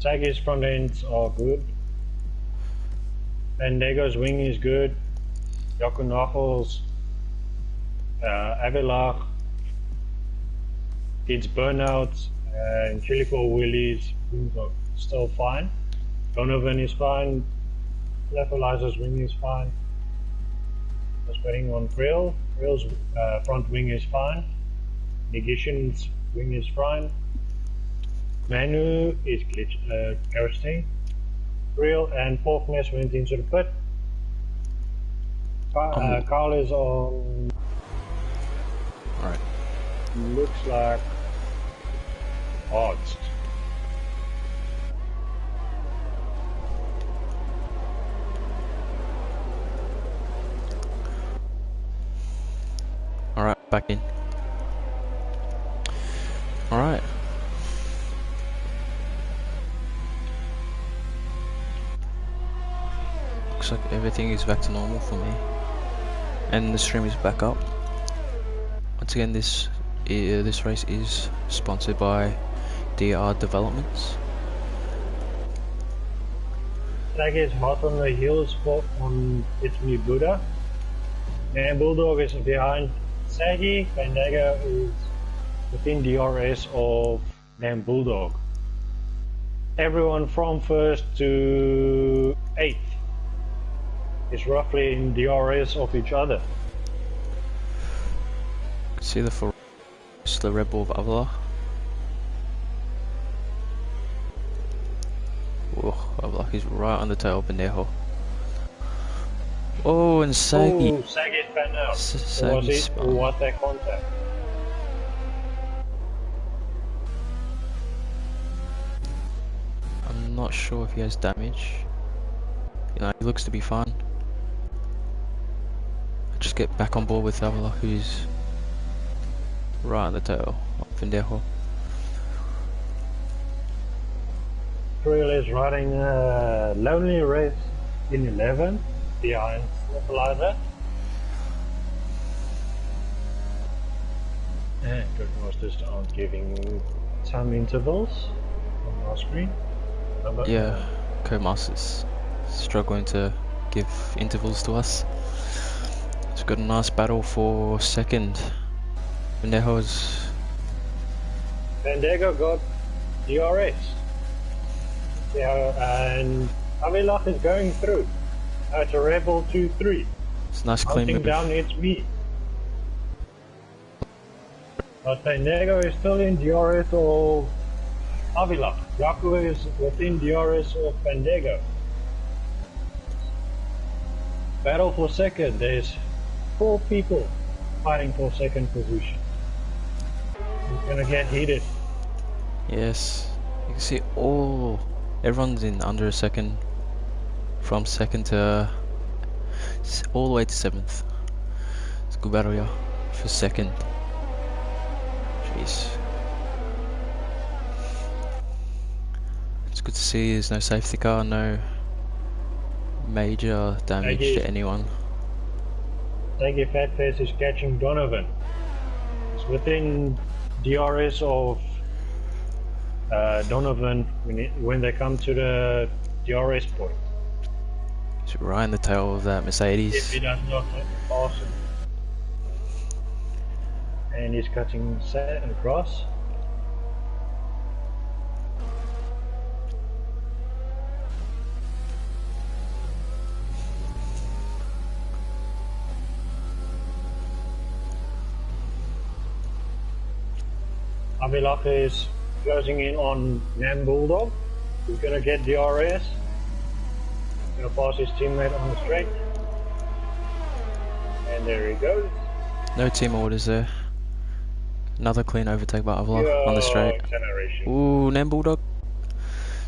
Sagi's front ends are good. Bendego's wing is good. Yakunachel's Avilach, its burnouts, and Chilico Willie's wings are still fine. Donovan is fine. Levelizer's wing is fine. Just waiting on Frill. Frill's front wing is fine. Negician's wing is fine. Manu is coasting. Frill and Faulkness went into the pit. Carl is on. Alright. Looks like odds. Alright, back in. Alright. Looks like everything is back to normal for me. And the stream is back up. Once again, this race is sponsored by DR Developments. Sag is hot on the heels on its new Buddha. And Bulldog is behind Saggy. Bandega is within DRS of Nam Bulldog. Everyone from 1st to 8th is roughly in DRS of each other. See the Red Bull of Avila. Oh, Avila is right on the tail of Benejo. Oh, and Sagi. Oh, Sagi spun out. Sagi was that contact? I'm not sure if he has damage. You know, he looks to be fine. Just get back on board with Avila, who's right on the tail of Pendejo. Frill is riding a lonely race in 11 behind Snipalizer. And Codemasters aren't giving some intervals on our screen. Yeah, Codemasters struggling to give intervals to us. It's got a nice battle for second. Pendejo's. Bandego got DRS. Yeah, and Avilach is going through. It's a Rebel 2-3. It's a nice clean move. Down it's me. But Bandego is still in DRS of Avilach. Yaku is within DRS of Bandego. Battle for second. There's 4 people fighting for second position. It's gonna get heated. Yes, you can see everyone's in under a second, from second to all the way to 7th. It's a good battle here for second. Jeez, it's good to see there's no safety car, no major damage to anyone. Thank Fat Face is catching Donovan. It's within DRS of Donovan when they come to the DRS point. It's right in the tail of that Mercedes. If he does not pass him. And he's cutting sand across. Avilach is closing in on Nam Bulldog. He's going to get DRS. Going to pass his teammate on the straight. And there he goes. No team orders there. Another clean overtake by Avilach on the straight. Ooh, Nam Bulldog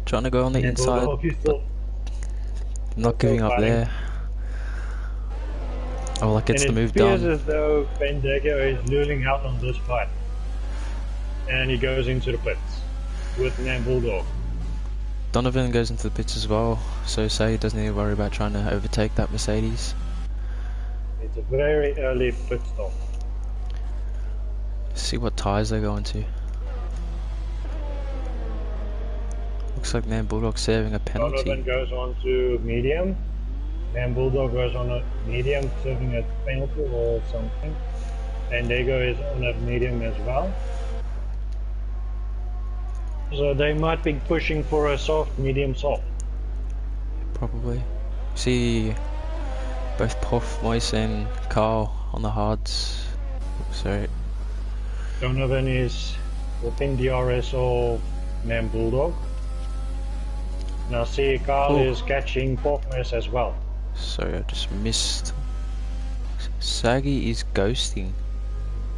trying to go on the inside. But not giving up there. Avilach gets the move done. It appears as though Bandego is losing out on this fight. And he goes into the pits with Nam Bulldog. Donovan goes into the pits as well, so Say doesn't need to worry about trying to overtake that Mercedes. It's a very early pit stop. See what tyres they're going to. Looks like Man Bulldog serving a Donovan penalty. goes on to medium. Man Bulldog goes on a medium, serving a penalty or something. And Diego is on a medium as well. So they might be pushing for a soft, medium, soft. Probably. See both Puff, Moise and Carl on the hards. Sorry. Donovan is within DRS of Man Bulldog. Now see Carl is catching Porkmas as well. Sorry, I just missed. Saggy is ghosting.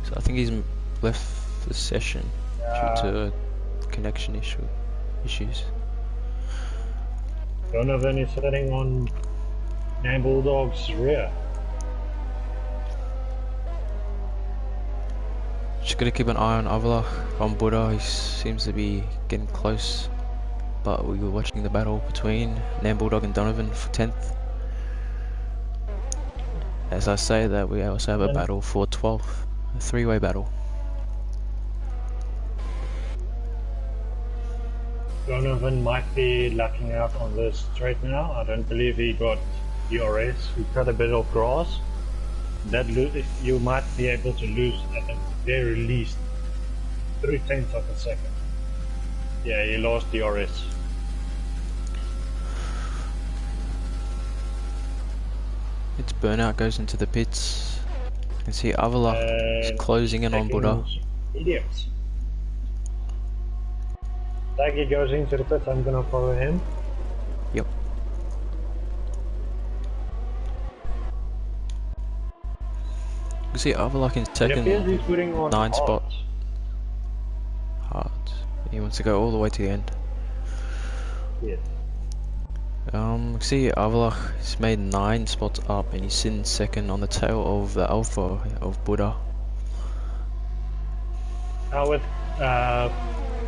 So I think he's left the session due to connection issues. Donovan is sitting on Man Bulldog's rear. Just gotta keep an eye on Avalach from Buddha. He seems to be getting close. But we were watching the battle between Nam Bulldog and Donovan for 10th. As I say that, we also have a battle for 12th. A three-way battle. Donovan might be lucking out on this straight now. I don't believe he got DRS. He cut a bit of grass. That you might be able to lose at the very least 0.3 of a second. Yeah, he lost DRS. Its burnout goes into the pits. You can see Avalach is closing in on Buddha. Idiots. Daggy goes into the pits, I'm gonna follow him. Yep. You can see Avalach in second, 9 spot. Hard. He wants to go all the way to the end. Yes. You can see Avalach has made 9 spots up and he's sitting second on the tail of the Alpha of Buddha. Now with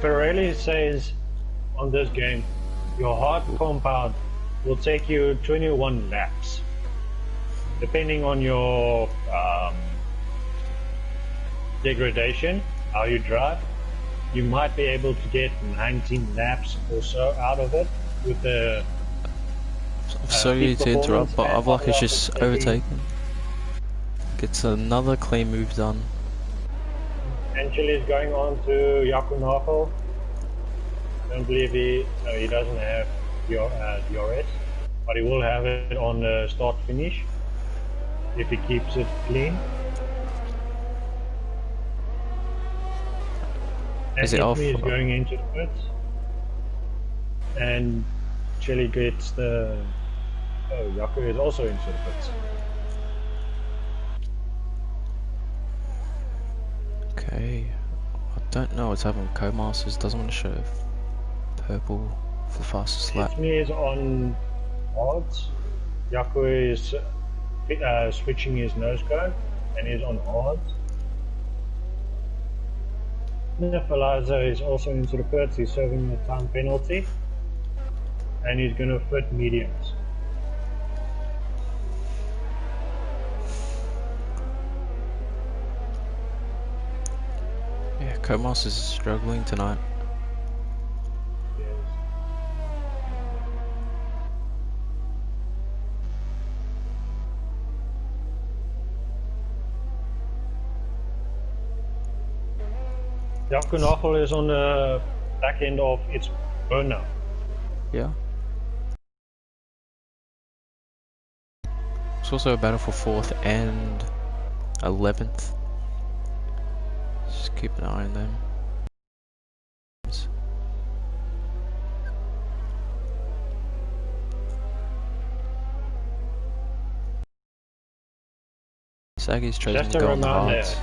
Pirelli says on this game, your hard compound will take you 21 laps. Depending on your degradation, how you drive, you might be able to get 19 laps or so out of it with the sorry to interrupt, but Avalach is just overtaken. Gets another clean move done. Angel is going on to Yakunako. Don't believe he doesn't have DRS, but he will have it on the start finish if he keeps it clean. Is it off? Is going into the pits, and Chili gets the. Oh, Yaku is also into the pits. Okay, I don't know what's happening with Codemasters. Doesn't want to show purple for the fastest lap. Ismi is on hards. Yaku is switching his nose cone and is on hards. Nefalizer is also into the pits. He's serving the time penalty and he's going to fit mediums. Yeah, Codemasters is struggling tonight. Yakunafel is on the back end of its burnout. Yeah. It's also a battle for 4th and 11th. Just keep an eye on them. Saggy's chosen to go on the hards.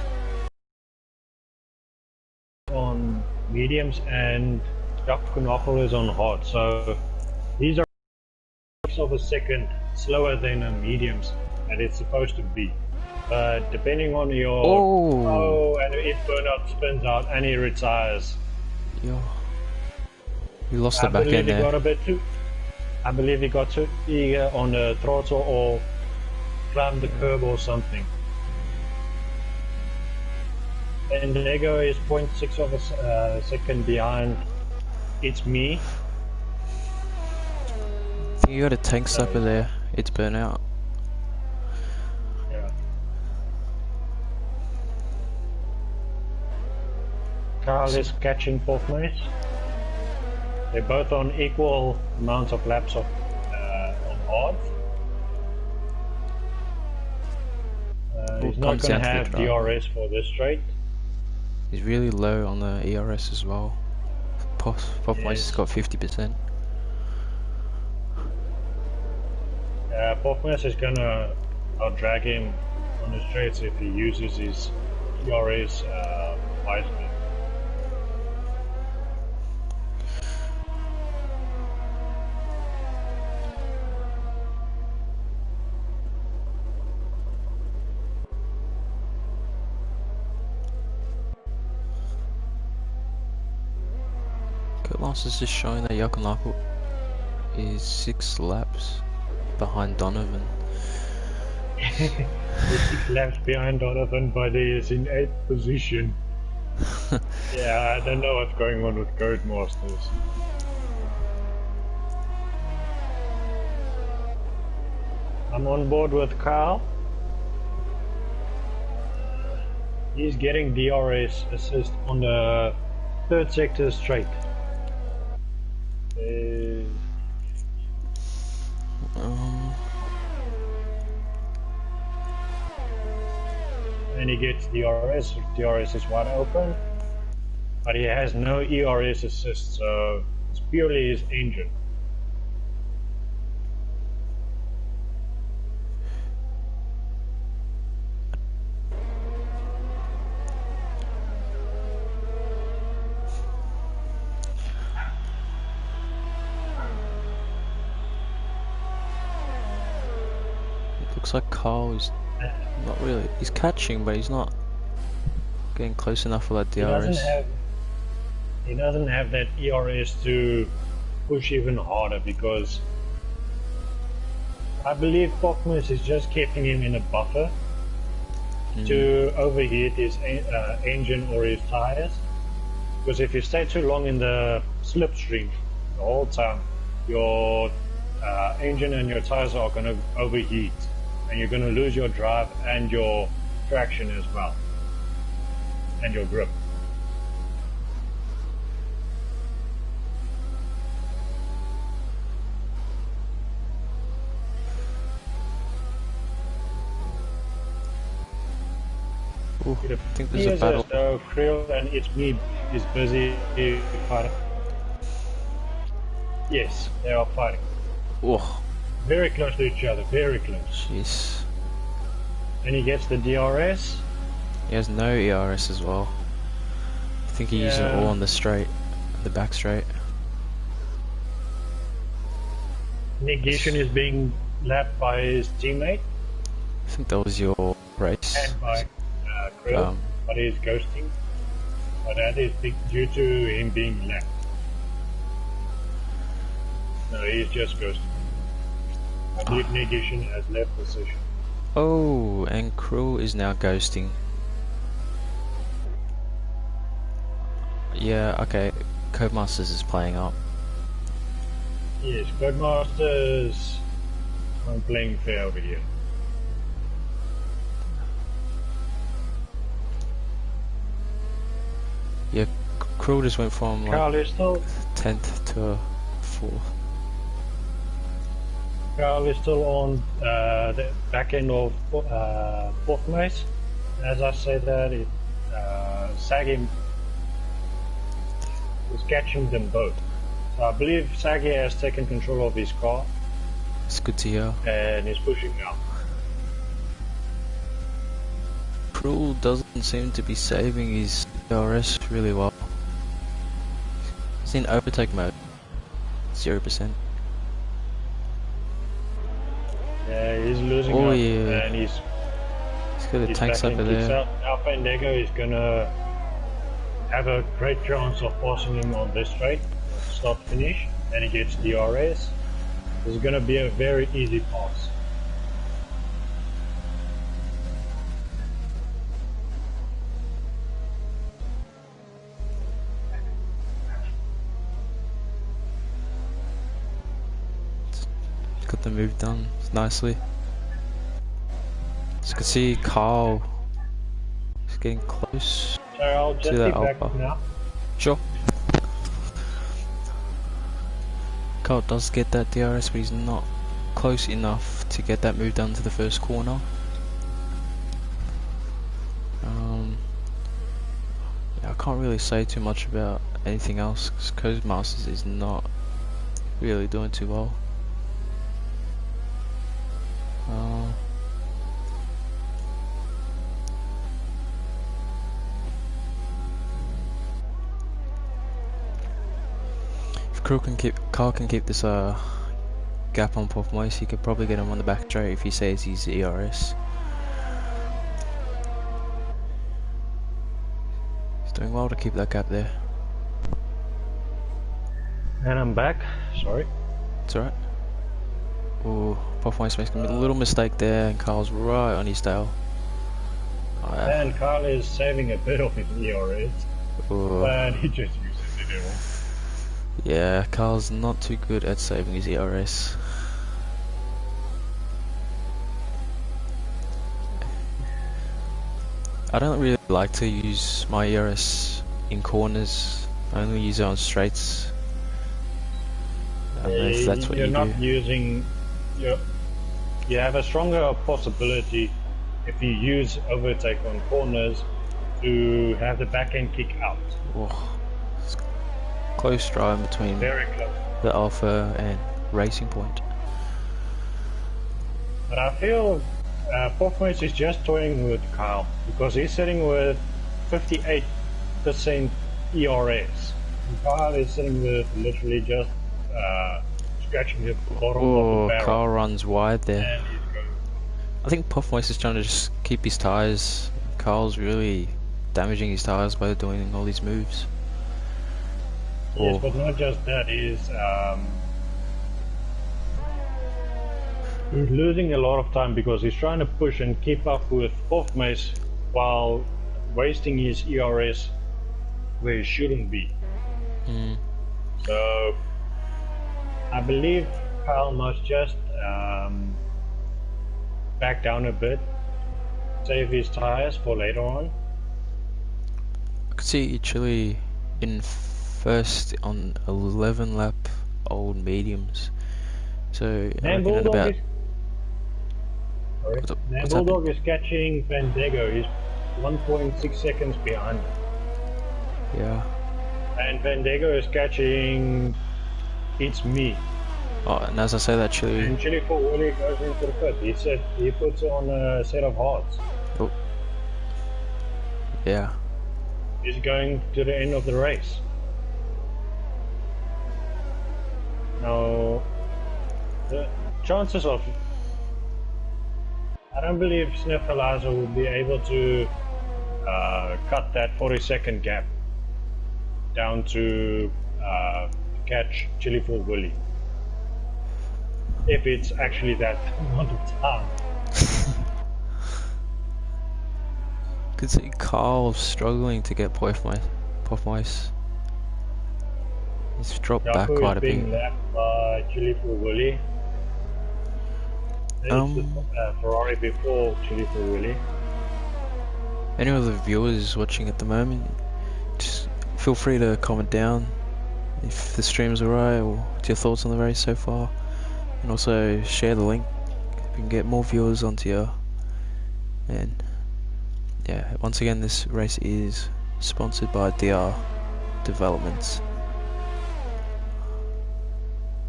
On mediums and Yakunafel is on hard, so these are of a second slower than a mediums that it's supposed to be. But depending on your and if burnout spins out and he retires. Yo. He lost the back end there. Got a bit too, I believe he got too eager on the throttle or climbed the curb or something. And the Lego is 0.6 of a second behind It's Me. think you got a tank sniper there. It's burnt out. Yeah. Carl is catching Poffmace. They're both on equal amounts of laps of on hard. He's not going to have DRS for this straight. He's really low on the ERS as well. Poffmace has got 50%. Poffmace is going to out-drag him on the straights if he uses his ERS wisely. Master's just showing that Yakanaku is 6 laps behind Donovan. He's 6 laps behind Donovan, but he is in 8th position. Yeah, I don't know what's going on with Codemasters. I'm on board with Carl. He's getting DRS assist on the 3rd sector straight. And he gets DRS. DRS is wide open, but he has no ERS assist, so it's purely his engine. Looks like Carl is not really. He's catching, but he's not getting close enough for that DRS. He doesn't have that ERS to push even harder, because I believe Poffmace is just keeping him in a buffer to overheat his engine or his tires. Because if you stay too long in the slipstream the whole time, your engine and your tires are going to overheat. And you're going to lose your drive and your traction as well, and your grip. Ooh, I think there's a battle. So Krill and It's Me is busy fighting. Yes, they are fighting. Oh. Very close to each other, very close. Jeez. And he gets the DRS. He has no ERS as well. I think he used it all on the straight, the back straight. Negation is being lapped by his teammate. I think that was your race. And by Krill, but he's ghosting. But that is due to him being lapped. No, he's just ghosting. I believe Negation has left position. Oh, and Krill is now ghosting. Yeah, okay. Codemasters is playing up. Yes, Codemasters aren't playing fair over here. Yeah, Krill just went from like 10th to 4th. Carl is still on the back end of Poffmace. As I said that, Saggy is catching them both. So I believe Saggy has taken control of his car. It's good to hear. And is pushing now. Krill doesn't seem to be saving his DRS really well. He's in overtake mode. 0%. Yeah, he's losing up, and he's got a tank sniper there. Alpha Indigo is gonna have a great chance of passing him on this straight, start finish, and he gets DRS. This is gonna be a very easy pass. the move done nicely. As you can see, Carl is getting close So I'll to just that be back Alpha. now. Sure. Carl does get that DRS, but he's not close enough to get that move done to the first corner. Yeah, I can't really say too much about anything else because Codemasters is not really doing too well. If Carl can keep this gap on Pop Moise, he could probably get him on the back straight if he says he's ERS. He's doing well to keep that gap there. And I'm back. Sorry. It's alright. Oh, Pop Moise makes a little mistake there, and Carl's right on his tail. Oh, yeah. And Carl is saving a bit of his ERS, but he just uses it all. Yeah, Carl's not too good at saving his ERS. I don't really like to use my ERS in corners. I only use it on straights. I don't know if that's what you're you not do. using. You have a stronger possibility if you use overtake on corners to have the back end kick out. Oh, it's close drive between Very close. the Alpha and Racing Point. But I feel Pofmois is just toying with Kyle because he's sitting with 58% ERS. And Kyle is sitting with literally just scratching the bottom of the barrel. Carl runs wide there. And he's going. I think Puffmoist is trying to just keep his tyres. Carl's really damaging his tyres by doing all these moves. Yes, but not just that, he's losing a lot of time because he's trying to push and keep up with Puffmoist while wasting his ERS where he shouldn't be. So I believe Kyle must just back down a bit, save his tires for later on. I could see Chile in first on 11 lap old mediums. So I reckon at about... Nan Bulldog is catching Van Dego. He's 1.6 seconds behind. Yeah. And Van Dego is catching It's Me. Oh, and as I say that, Chile... And Chile for Willie goes into the pit. He puts on a set of hards. Oh. Yeah. He's going to the end of the race. Now, the chances of... I don't believe Sniffalaza will be able to cut that 40-second gap down to catch Chili for Willy. If it's actually that amount of time. Could see Carl struggling to get Puffmoist. He's dropped back quite a bit. Being lapped by Chili for Willy. There's the Ferrari before Chili for Willy. Any of the viewers watching at the moment, just feel free to comment down if the stream's alright or what's your thoughts on the race so far, and also share the link if we can get more viewers onto you. And yeah, once again, this race is sponsored by DR Developments.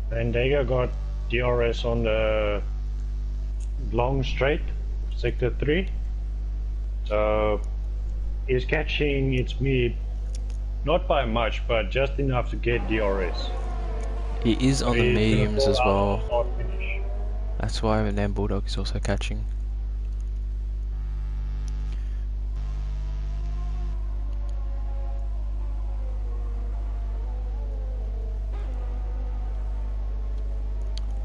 Van Dega got DRS on the long straight, sector 3. So he's catching It's Me, not by much, but just enough to get DRS. He is on the mediums as well. Start finish. That's why Nan Bulldog is also catching.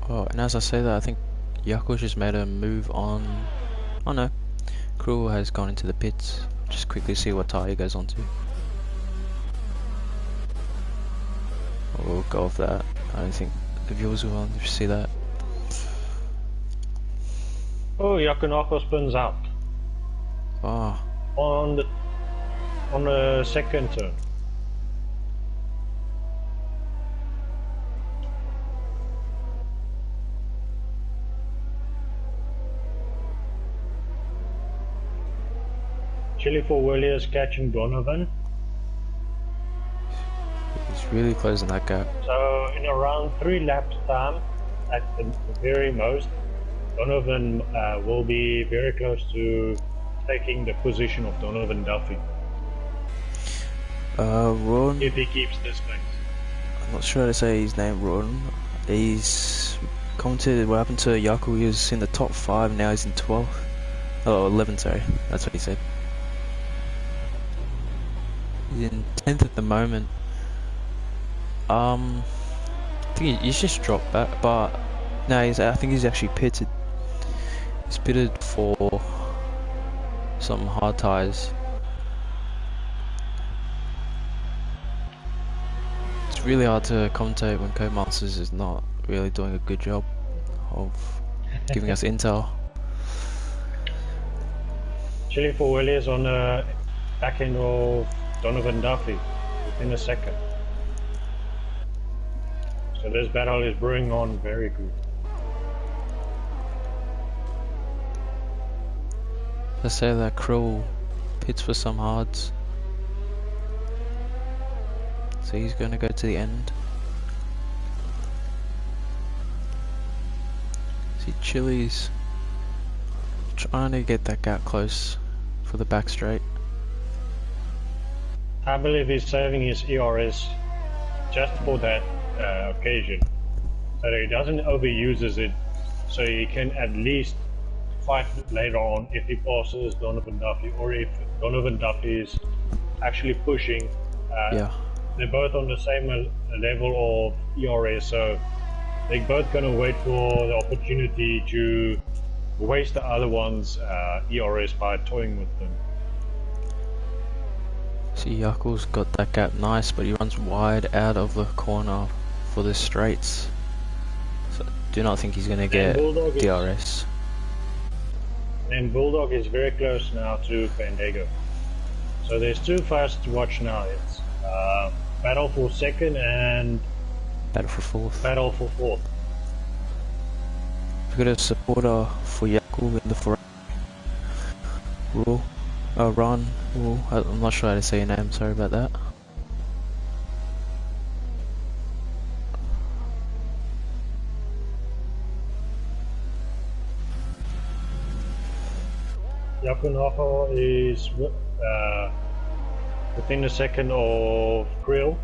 Oh, and as I say that, I think Yako just made a move on... Oh no, Cruel has gone into the pits. Just quickly see what tyre he goes onto. We'll go off that. I don't think the viewers will want to see that. Oh, Yakunako spins out Oh, on the second turn. Chili for Willie is catching Donovan. he's really closing that gap. So in around 3 laps time, at the very most, Donovan will be very close to taking the position of Donovan Duffy. Ron, If he keeps this pace. I'm not sure how to say his name, Ron. He's commented what happened to Yaku. He was in the top 5, now he's in 12th. Oh, 11, sorry. That's what he said. He's in 10th at the moment. I think he's just dropped back, but no, I think he's actually pitted. He's pitted for some hard tires. It's really hard to commentate when Codemasters is not really doing a good job of giving us intel. Chili for Willie is on the back end of Donovan Duffy within a second. So this battle is brewing on very good. Let's say that Krill pits for some hards. So he's going to go to the end. See, Chili's trying to get that gap close for the back straight. I believe he's saving his ERS just for that occasion, so that he doesn't overuses it, so he can at least fight later on if he passes Donovan Duffy, or if Donovan Duffy is actually pushing. Yeah. They're both on the same level of ERS, so they're both gonna wait for the opportunity to waste the other one's ERS by toying with them. See, Yaku's got that gap nice, but he runs wide out of the corner for the straights. So I do not think he's going to get DRS. And Bulldog is very close now to Bandego. So there's 2 fights to watch now. It's battle for second and Battle for fourth. battle for fourth. We've got a supporter for Yaku in the front. Rule. Ron. Rule. I'm not sure how to say your name, sorry about that. Yakunaho is within the second of Krill.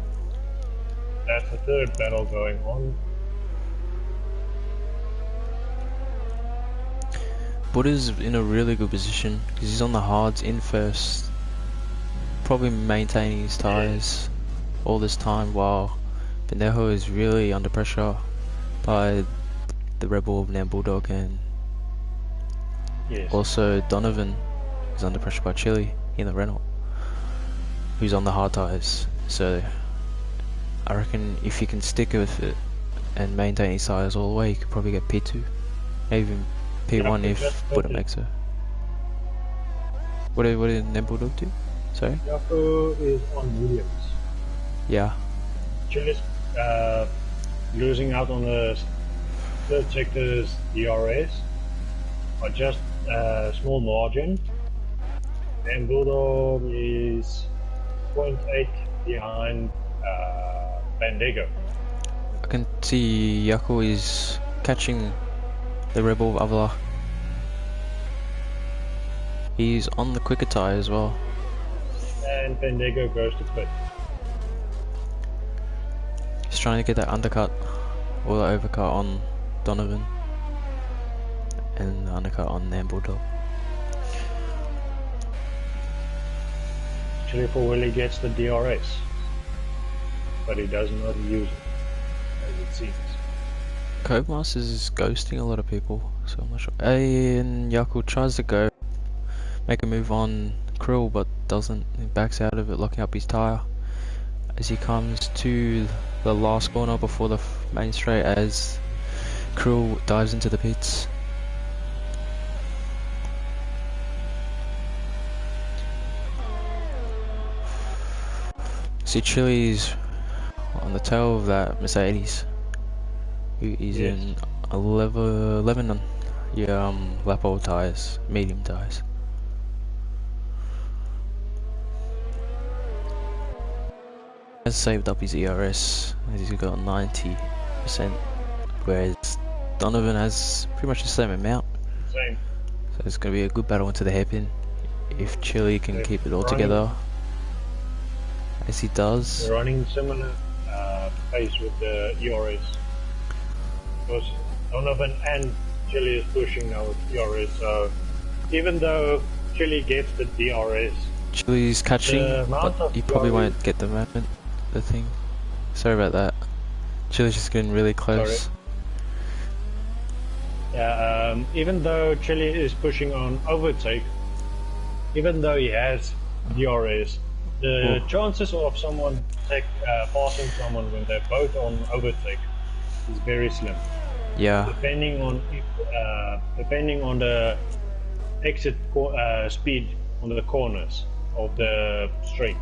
That's the third battle going on. Buddha's in a really good position because he's on the hards in first, probably maintaining his tyres all this time, while Pendejo is really under pressure by the Rebel of Nam Bulldog, and also Donovan is under pressure by Chili in the Renault, who's on the hard tyres. So I reckon if you can stick with it and maintain his tyres all the way, you could probably get P2, maybe even P1 if Buddha makes it. What did Nam Bulldog do? Sorry? Yaku is on Williams. Yeah. Chili's losing out on the third sector's DRS by just a small margin. And Bulldog is 0.8 behind Bandego. I can see Yaku is catching the Rebel of Avila. He's on the quicker tyre as well. And Bandego goes to pit. He's trying to get that undercut or the overcut on Donovan and the undercut on Nam Bulldog. Chili for Willie gets the DRS, but he does not use it, as it seems. Codemasters is ghosting a lot of people, so I'm not sure. And Yaku tries to go make a move on Krill, but doesn't. He backs out of it, locking up his tyre as he comes to the last corner before the main straight, as Krill dives into the pits. see Chili's on the tail of that Mercedes, who is Yes. in 11 on lap old tires, medium tires. Has saved up his ERS, as he's got 90%, whereas Donovan has pretty much the same amount. Same. So it's going to be a good battle into the hairpin if Chili can They're keep it all running- together, as he does. They're running similar pace with the ERS. Because Donovan and Chile is pushing now with ERS, so even though Chile gets the DRS, Chili's catching, The amount but of he probably glory- won't get the thing. Sorry about that. Chili's just getting really close. yeah, even though Chile is pushing on overtake, even though he has DRS, the chances of someone passing someone when they're both on overtake is very slim. Yeah, Depending on the exit speed on the corners of the straight,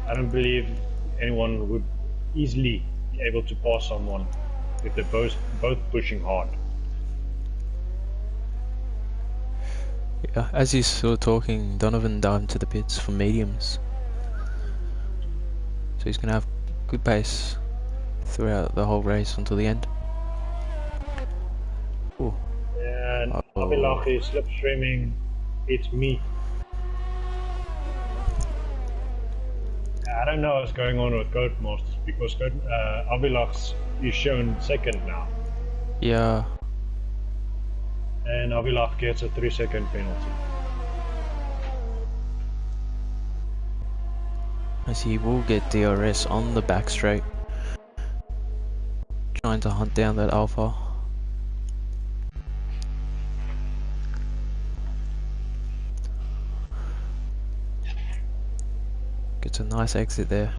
I don't believe anyone would easily be able to pass someone if they're both pushing hard. yeah. As he's sort of talking, Donovan dived into the pits for mediums, so he's gonna have good pace throughout the whole race until the end. Ooh. And Oh. Abilach is slipstreaming. It's me. I don't know what's going on with Codemasters because Abilach is shown second now, Yeah, and Abilach gets a 3-second penalty. as he will get DRS on the back straight, trying to hunt down that Alpha. Gets a nice exit there.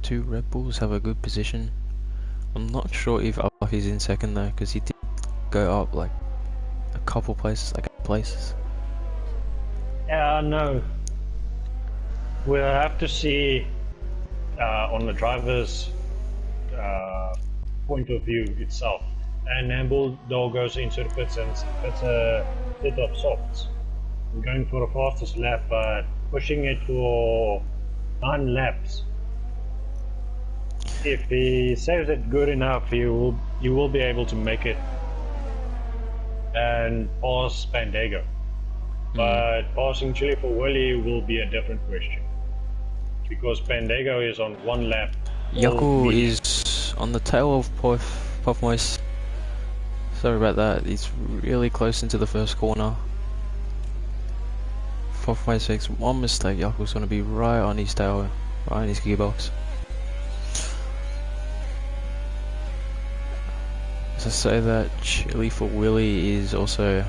Two Red Bulls have a good position. I'm not sure if Alpha is in second though, because he did go up like a couple places, like 8 places. Yeah, no. We'll have to see on the driver's point of view itself. And Bulldog goes into the pits and it's a set of softs. I'm going for the fastest lap, but pushing it for 9 laps. If he saves it good enough, you will be able to make it and pass Pandego. But passing Chile for Willy will be a different question, because Pandego is on 1 lap. Yaku is on the tail of Puffmoist. Sorry about that, he's really close into the first corner. Puffmoist makes one mistake, Yaku's going to be right on his tail, right on his gearbox. As I say that, Chili for Willy is also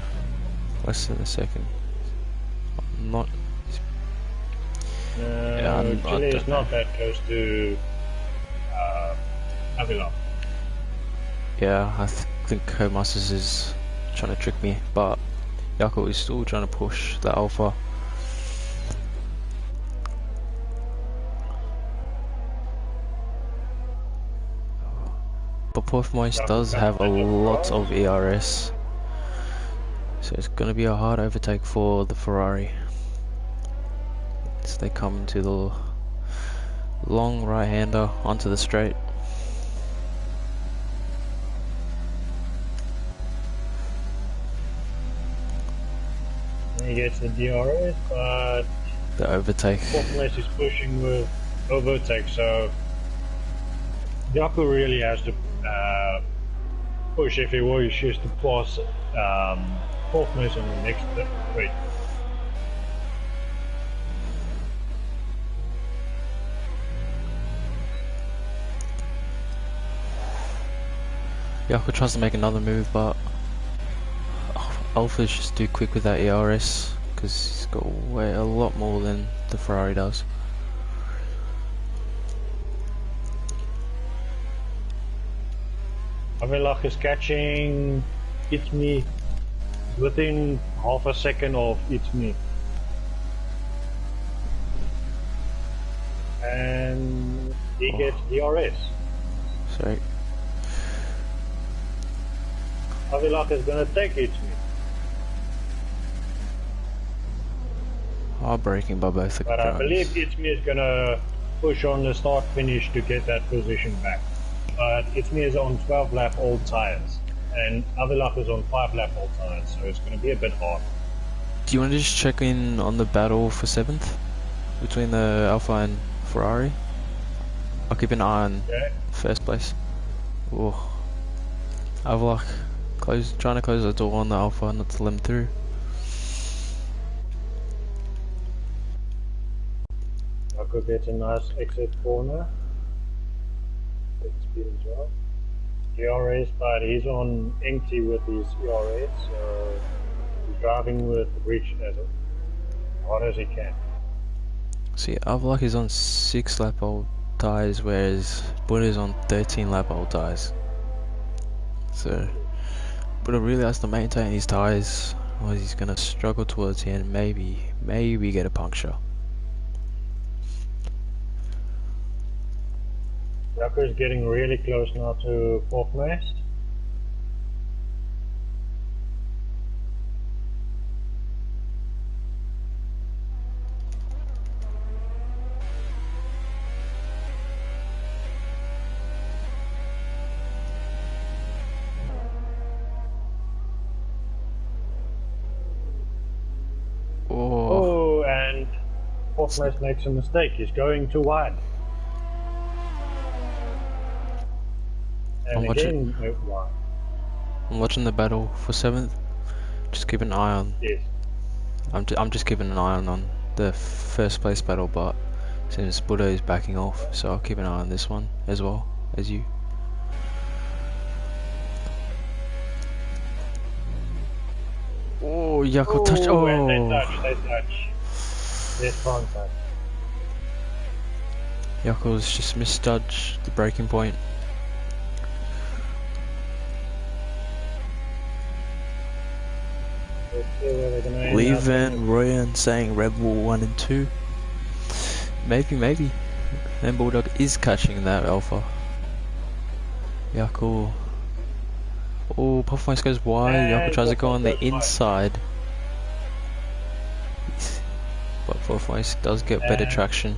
less than a second. Not. Chile is not that close to Avila. Yeah, I think Codemasters is trying to trick me, but Yako is still trying to push the Alpha. But Puffmoist does have a lot of ERS, so it's going to be a hard overtake for the Ferrari as they come into the long right-hander onto the straight. He gets the DRS, but The overtake. Fortnite is pushing with overtake, so Yaku really has to push if he wishes to pass Fortnite on the next straight. Yaku tries to make another move, but Alpha's just too quick with that ERS because he's got way a lot more than the Ferrari does. Avelach is catching It's Me within half a second of It's Me. And he gets DRS. Sorry. Avelach is gonna take It's Me. Heartbreaking by both the But drivers. I believe It's Me is gonna push on the start finish to get that position back. But It's Me is on 12 lap old tires. And Avelach is on 5 lap old tires, so it's gonna be a bit hard. Do you want to just check in on the battle for 7th? Between the Alpha and Ferrari? I'll keep an eye on first place. Oh. Avelach trying to close the door on the Alpha, not to let him through. Marco gets a nice exit corner. Good speed as well. ERS, but he's on empty with his ERS, so he's driving with the bridge as hard as he can. See, Avelach is on 6 lap old tyres, whereas Buddha is on 13 lap old tyres. So, Buddha really has to maintain his tyres, or he's going to struggle towards the end, maybe get a puncture. Jaco is getting really close now to fourth place. Oh, and fourth place makes a mistake. He's going too wide. And again, wide. I'm watching the battle for 7th. Just keep an eye on. Yes. I'm just keeping an eye on the first place battle, but since Buddha is backing off, so I'll keep an eye on this one as well as you. Oh, Jaco touch. Oh, and they touch. Yes, contact. Jaco's just misjudged the braking point. Lee Van Ryan saying Red Bull 1 and 2. Maybe. Then Bulldog is catching that Alpha. Jaco. Oh, Puffmice goes wide. Jaco tries to go on the inside. But Puffmice does get better traction.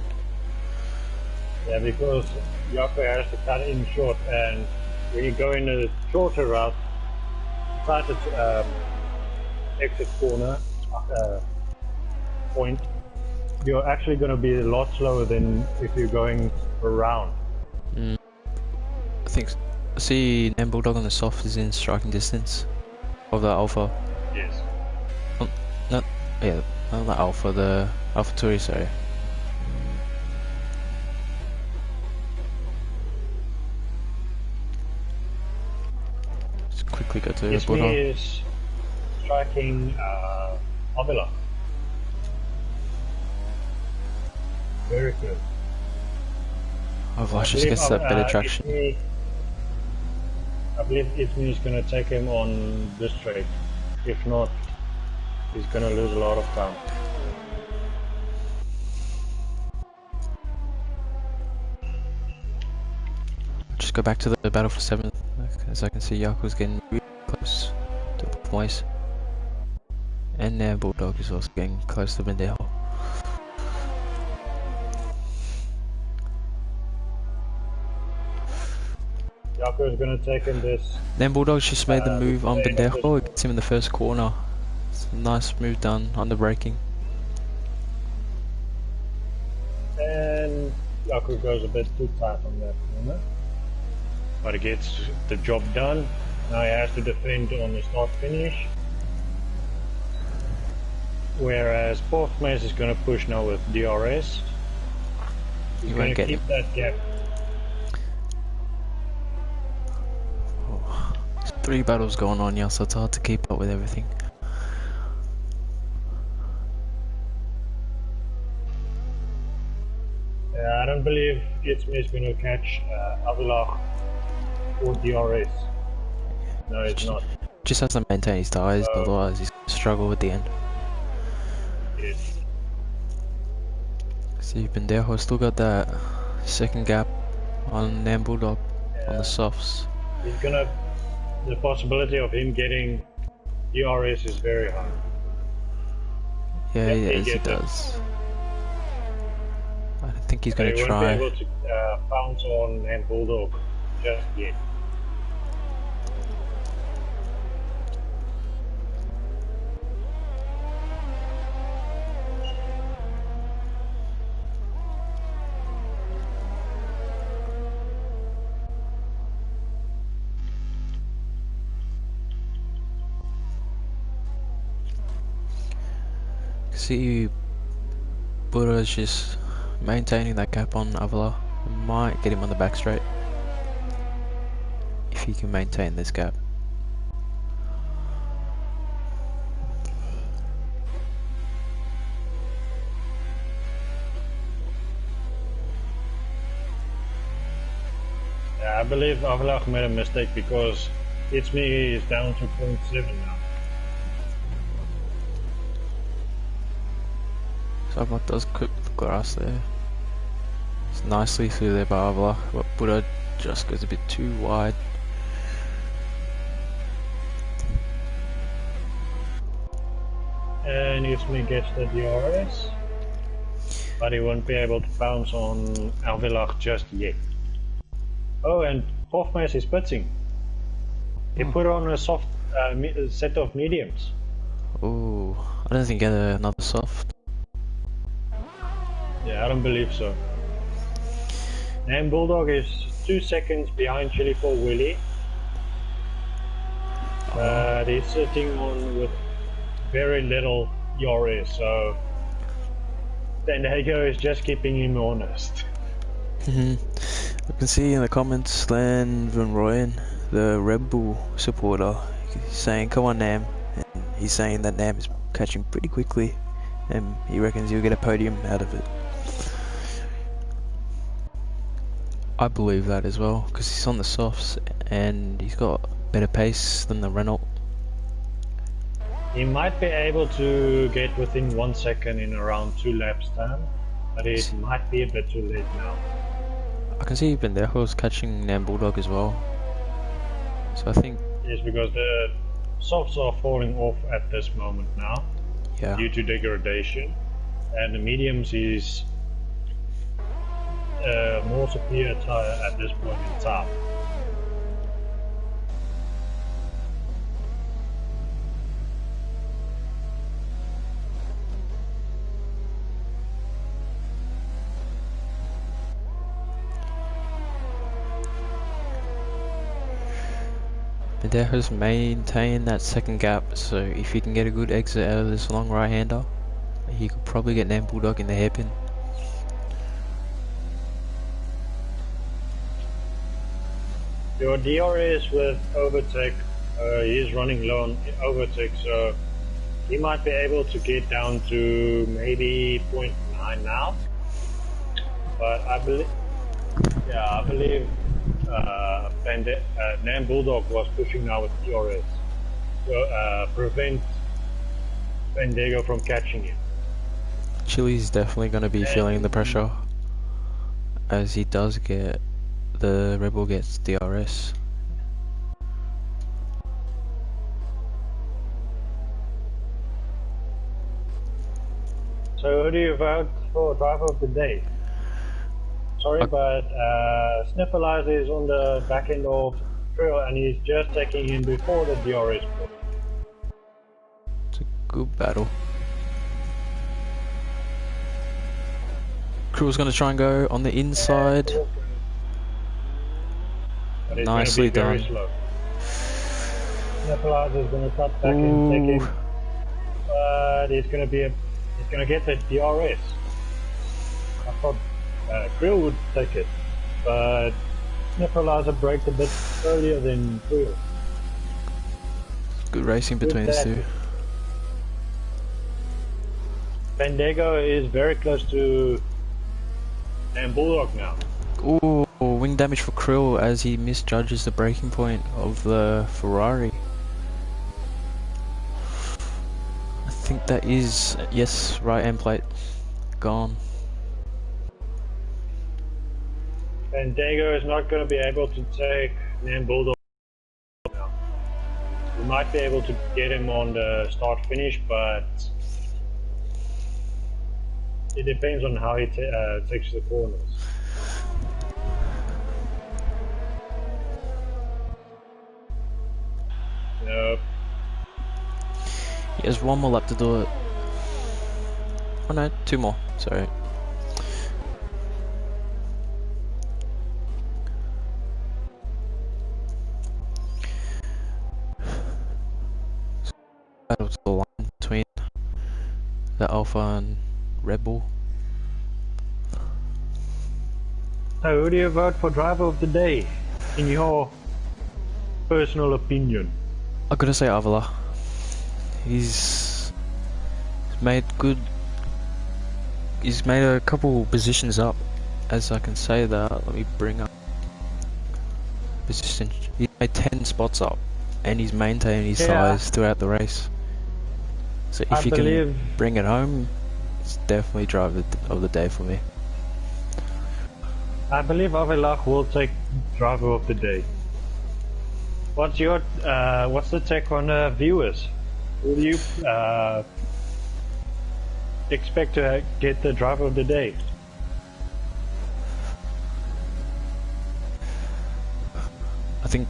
Yeah, because Jaco has to cut in short, and when you go in a shorter route, try to exit corner point, you're actually going to be a lot slower than if you're going around. I think. See, Nam Bulldog on the soft is in striking distance of the Alpha. Yes. Not the Alpha, the Alpha Tauri, sorry. Just quickly go to Bulldog. Is striking Avila. Very good. Avila just gets that better traction. I believe Itmi is going to take him on this straight. If not, he's going to lose a lot of time. Just go back to the battle for 7th, as I can see Jaco's getting really close to Moise. And now Bulldog is also getting close to Bendejo. Jaco is going to take him this. Then Bulldog just made the move on Bendejo. It gets him in the first corner. It's a nice move done on the braking. And Jaco goes a bit too tight on that corner. But he gets the job done. Now he has to defend on the start finish. Whereas Portmace is going to push now with DRS. He's going to keep that gap. Oh, there's 3 battles going on, yeah, so it's hard to keep up with everything. I don't believe Itzmi is going to catch Avila or DRS. No, it's not. Just has to maintain his tyres, otherwise he's gonna struggle at the end. Yes. See, Pendejo still got that second gap on Nam Bulldog on the Yeah. softs. He's gonna. The possibility of him getting DRS is very high. Yeah, Yep, yes, he gets it. does. I don't think he's But gonna he won't try. be able to pounce on Nam Bulldog just yet. See, Buddha's just maintaining that gap on Avila. Might get him on the back straight if he can maintain this gap. Yeah, I believe Avlach made a mistake because It's Me is down to 0.7 now. So what does cook the grass there? It's nicely through there by Avila, but Buddha just goes a bit too wide. And It's Me gets the DRS, but he won't be able to bounce on Alvilach just yet. Oh, and Hofmeis is pitching. He put on a soft set of mediums. Ooh, I don't think he get another soft. Yeah, I don't believe so. Nam Bulldog is 2 seconds behind Chili for Willy. But he's sitting on with very little ERS, so Diego is just keeping him honest. I can see in the comments Len Van Royen, the Red Bull supporter, he's saying, "Come on, Nam," and he's saying that Nam is catching pretty quickly, and he reckons he'll get a podium out of it. I believe that as well, because he's on the softs and he's got better pace than the Renault. He might be able to get within 1 second in around 2 laps time, but it might be a bit too late now. I can see Bendejo's catching Nam Bulldog as well. So I think... Yes, because the softs are falling off at this moment now, yeah, due to degradation, and the mediums is more superior tire at this point in time. Bendejo's maintained that second gap, so if he can get a good exit out of this long right-hander, he could probably get Nam Bulldog in the hairpin. Your DRS with overtake, he's running low on overtake, so he might be able to get down to maybe 0.9 now. But I believe, Nam Bulldog was pushing now with DRS, so prevent Diego from catching him. Chili's definitely going to be feeling the pressure, as he does get, the Rebel gets DRS. So who do you vote for driver of the day? Sorry, but Sniffleizer is on the back end of trail and he's just taking him before the DRS point. It's a good battle. Crew's going to try and go on the inside. But it's Nicely going to be done. very slow. Sniffleizer is going to cut back and take him, but it's going to get the DRS. I thought Krill would take it, but Sniffleizer braked a bit earlier than Krill. Good racing between these two. Diego is very close to Nam Bulldog now. Ooh, wing damage for Krill as he misjudges the braking point of the Ferrari. I think that is, yes, right end plate gone. And Dago is not going to be able to take Nam Bulldog now. We might be able to get him on the start finish, but it depends on how he takes the corners. Nope. He has one more lap to do it. Oh no, two more, sorry. Battle to the line between the Alpha and Red Bull. So who do you vote for driver of the day, in your personal opinion? I gotta say Avila. He's made good. He's made a couple positions up, as I can say that. Let me bring up position. He made 10 spots up, and he's maintained his size throughout the race. So if he can bring it home, it's definitely driver of the day for me. I believe Avilach will take driver of the day. What's the take on viewers? Will you expect to get the driver of the day? I think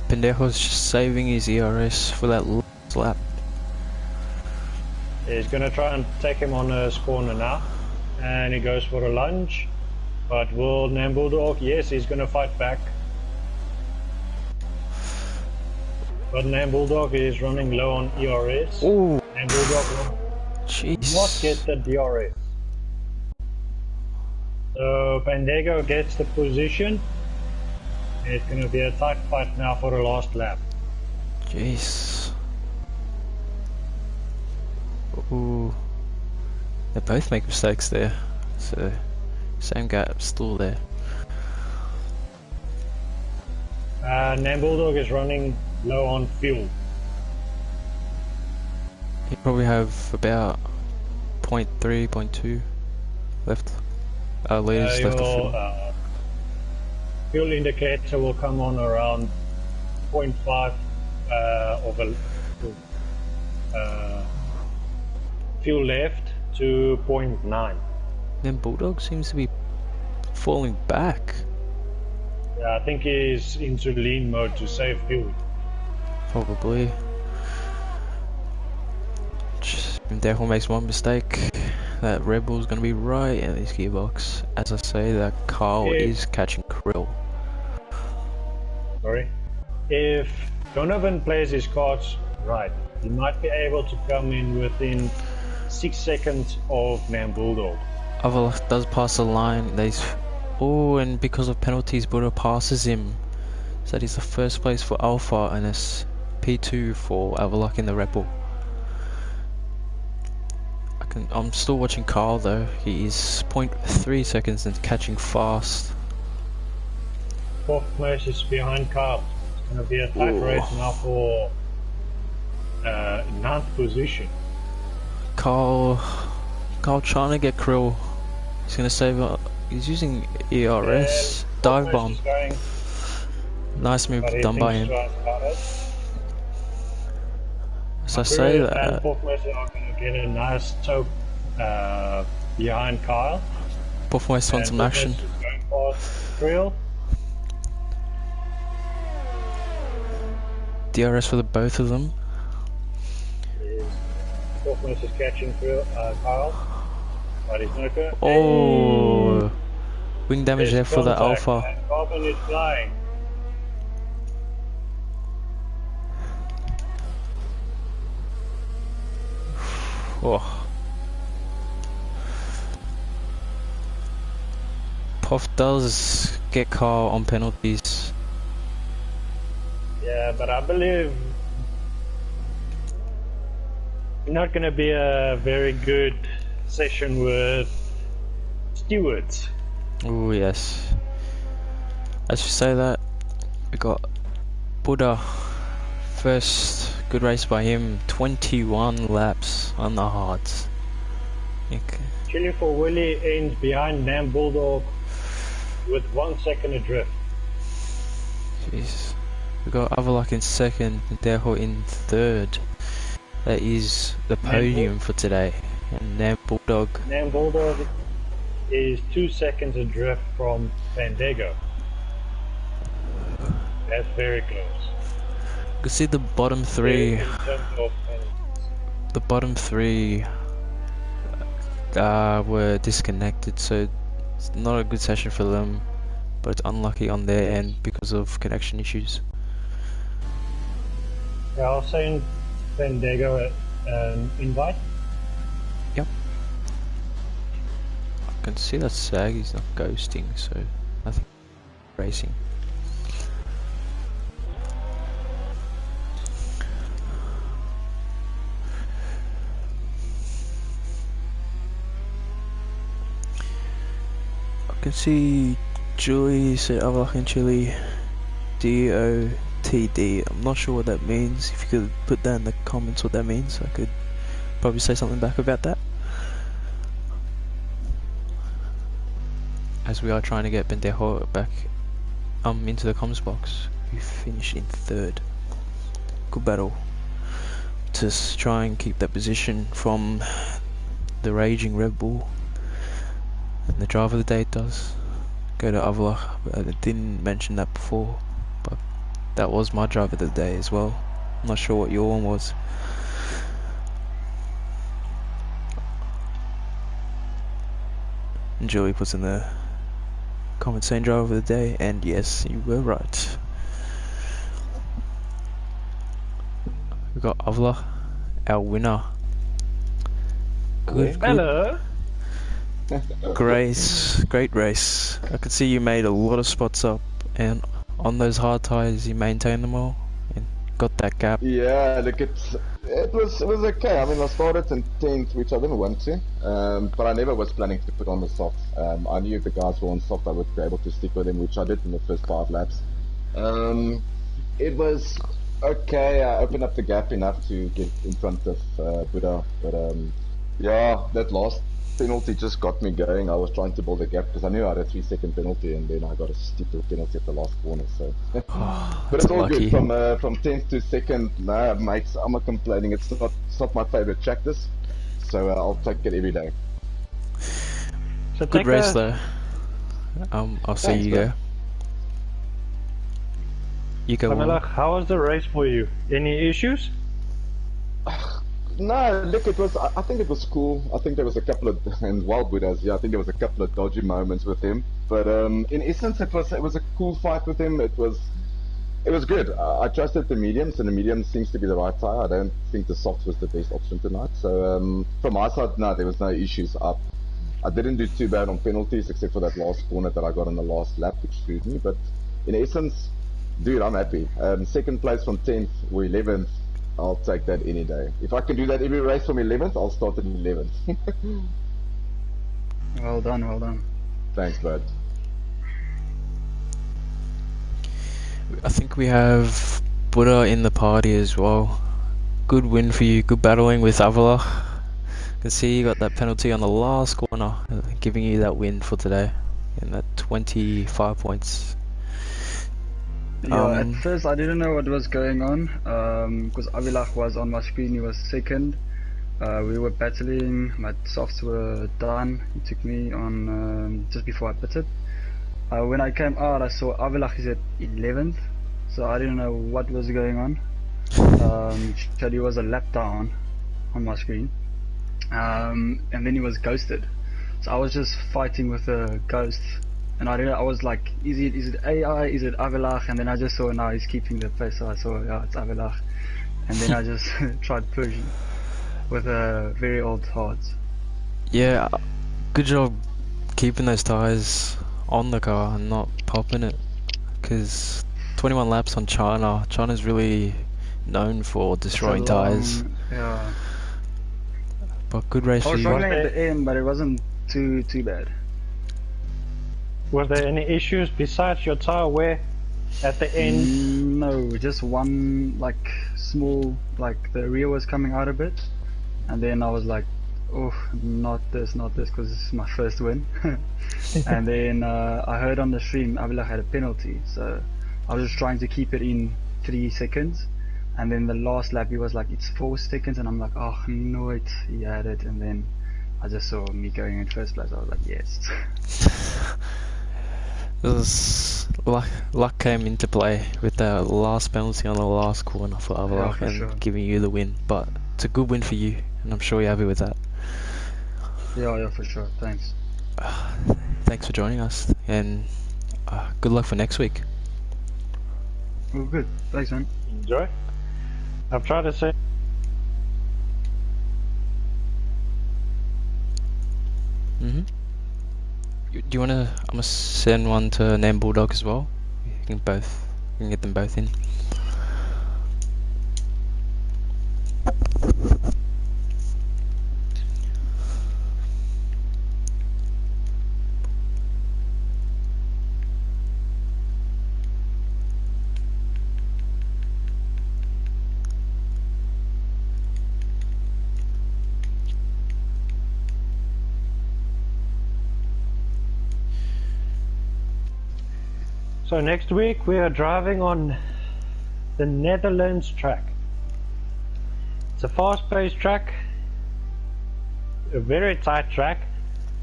Pendejo's just saving his ERS for that last lap. He's gonna try and take him on a corner now, and he goes for a lunge. But will Nam Bulldog? Yes, he's gonna fight back. But Nam Bulldog is running low on ERS. Ooh. Nam Bulldog will not get the DRS. So Pandego gets the position. It's gonna be a tight fight now for the last lap. Jeez. Ooh. They both make mistakes there. So same gap still there. Nam Bulldog is running low on fuel. He probably have about 0.3, 0.2 left. Liters left of fuel. Fuel indicator will come on around 0.5 of a fuel left to 0.9. Then Bulldog seems to be falling back. Yeah, I think he's into lean mode to save fuel. Probably. Definitely makes one mistake. That Red Bull's gonna be right in his gearbox. As I say, that Carl is catching Krill. Sorry. If Donovan plays his cards right, he might be able to come in within 6 seconds of Nam Bulldog. Avila does pass the line. Oh, and because of penalties, Buddha passes him. So that is the first place for Alpha, and it's P2 for Avalok in the Red Bull. I'm still watching Carl though. He is 0.3 seconds and catching fast. Fourth place is behind Carl. It's going to be a tight race now for 9th position. Carl trying to get Krill. He's going to save up. He's using ERS. Dive bomb. Nice move done by him. So I say that. And fourth place are going to get a nice toe behind Kyle. Fourth place wants some action. Going past Krill. DRS for the both of them. Fourth place is catching Kyle. But he's not good. Oh, wing damage there for the Alpha. And Carbon is flying. Oh. Puff does get Carl on penalties. Yeah, but I believe not going to be a very good session with stewards. Oh yes. As you say that, we got Buddha. First good race by him. 21 laps on the hards. Okay. Chili for Willy ends behind Nam Bulldog with 1 second adrift. Jeez. We got Avalok in second, and Deho in third. That is the podium for today. And Nam Bulldog. Nam Bulldog is 2 seconds adrift from Fandango. That's very close. You can see the bottom three. In terms of The bottom three were disconnected, so it's not a good session for them. But it's unlucky on their end because of connection issues. yeah, I'll send Fandango an invite. Yep. I can see that Saggy's not ghosting, so nothing racing. I can see Julie said Avalok in Chile. DOTD. I'm not sure what that means. If you could put that in the comments what that means, I could probably say something back about that. As we are trying to get Bendejo back into the comms box. We finished in third. Good battle. To try and keep that position from the raging Red Bull. And the driver of the day does go to Avalok. I didn't mention that before, but that was my driver of the day as well. I'm not sure what your one was. And Julie puts in the comment saying driver of the day, and yes, you were right. We got Avalok, our winner. Good. Hello. Great race. I could see you made a lot of spots up, and on those hard tyres you maintained them all and got that gap. Yeah, look, it was okay. I mean, I started in 10th, which I didn't want to, but I never was planning to put on the soft. I knew if the guys were on soft, I would be able to stick with them, which I did in the first 5 laps. It was okay. I opened up the gap enough to get in front of Buddha, but yeah, that last penalty just got me going. I was trying to build a gap because I knew I had a 3-second penalty, and then I got a stupid penalty at the last corner. So, but it's all lucky. good. From 10th to 2nd, nah, mates, I'm not complaining. It's not my favorite track this, so I'll take it every day. So Good race though. I'll see you go. You go. Avalok, how was the race for you? Any issues? No, look, it was. I think it was cool. I think there was a couple of, and Wild Buddhas, yeah, I think there was a couple of dodgy moments with him. But in essence, it was a cool fight with him. It was good. I trusted the mediums, and the medium seems to be the right tire. I don't think the soft was the best option tonight. So from my side, no, there was no issues up. I didn't do too bad on penalties, except for that last corner that I got on the last lap, which screwed me. But in essence, dude, I'm happy. Second place from 10th or 11th. I'll take that any day. If I can do that every race from 11th, I'll start at 11th. Well done, well done. Thanks, bud. I think we have Buddha in the party as well. Good win for you. Good battling with Avalok. You can see you got that penalty on the last corner, giving you that win for today. And that 25 points. Yeah, at first I didn't know what was going on, because Avalok was on my screen, he was second. We were battling, my softs were done, he took me on just before I pitted. When I came out I saw Avalok is at 11th, so I didn't know what was going on. Said he was a lap down on my screen, and then he was ghosted. So I was just fighting with the ghost. And I was like, is it AI, is it Avalok? And then I just saw now he's keeping the place, so I saw, yeah, it's Avalok. And then I just tried pushing with very old hards. Yeah, good job keeping those tyres on the car and not popping it. Because 21 laps on China. China's really known for destroying tyres. Yeah. But, 'But good race for you. I was struggling at the end, but it wasn't too bad. Was it, Yeah, was it a case of you just not having enough time to prepare? I was struggling at the end, but it wasn't too bad. 'Cause 21 laps on China. China's really known for destroying tyres. But good race for you. Was there any issues besides your tire wear at the end? No, just one like small, like the rear was coming out a bit, and then I was like, oh, not this, because this is my first win. And then I heard on the stream Avila had a penalty, so I was just trying to keep it in 3 seconds, and then the last lap he was like, it's 4 seconds, and I'm like, oh no, he had it, and then I just saw me going in first place. I was like, yes. It was luck came into play with the last penalty on the last corner for Avalok and sure. giving you the win. But it's a good win for you, and I'm sure you're happy with that. Yeah, for sure. Thanks. Thanks for joining us, and good luck for next week. Oh, good. Thanks, man. Enjoy. I've tried to say. Do you wanna? I'm gonna send one to Nam Bulldog as well. You can get them both in. So next week we are driving on the Netherlands track. It's a fast-paced track, a very tight track.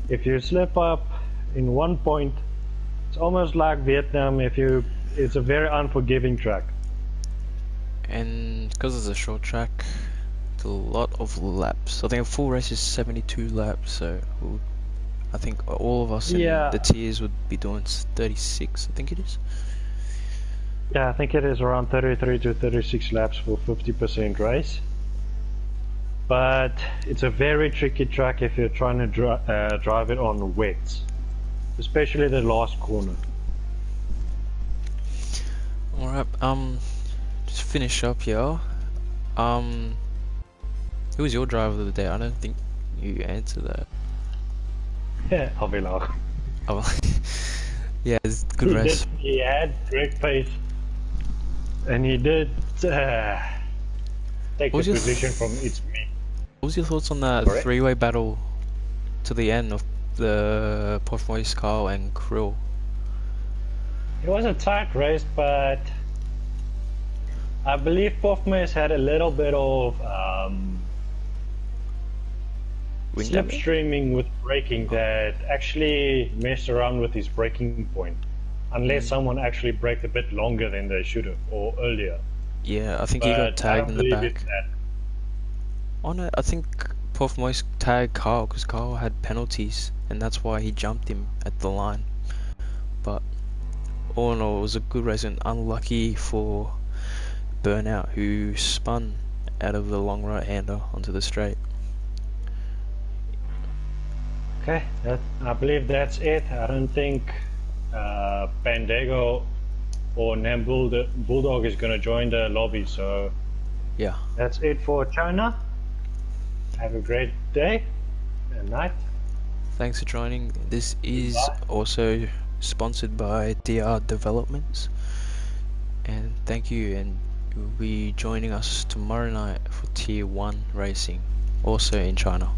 If you slip up in one point, it's almost like Vietnam. It's a very unforgiving track. And because it's a short track, it's a lot of laps. I think a full race is 72 laps, so I think all of us in the tiers would be doing 36, I think it is. Yeah, I think it is around 33 to 36 laps for 50% race. But it's a very tricky track if you're trying to drive it on wets, especially the last corner. Alright, just finish up here. Who was your driver of the day? I don't think you answered that. Yeah, Avila. Oh, yeah, it's good race. He had great pace, and he did take the position from its meat. What was your thoughts on that three-way battle to the end of the Portmois, Carl and Krill? It was a tight race, but I believe Portmois had a little bit of slipstreaming with braking that actually messed around with his braking point, unless someone actually braked a bit longer than they should have or earlier. Yeah, I think he got tagged in the back. Oh no, I think Portmois tagged Carl because Carl had penalties and that's why he jumped him at the line. But all in all, it was a good race and unlucky for Burnout, who spun out of the long right-hander onto the straight. Okay, I believe that's it. I don't think Pandego or Nam Bulldog is going to join the lobby, so yeah, that's it for China. Have a great day and night. Thanks for joining. This is also sponsored by DR Developments, and thank you, and you'll be joining us tomorrow night for Tier 1 racing, also in China.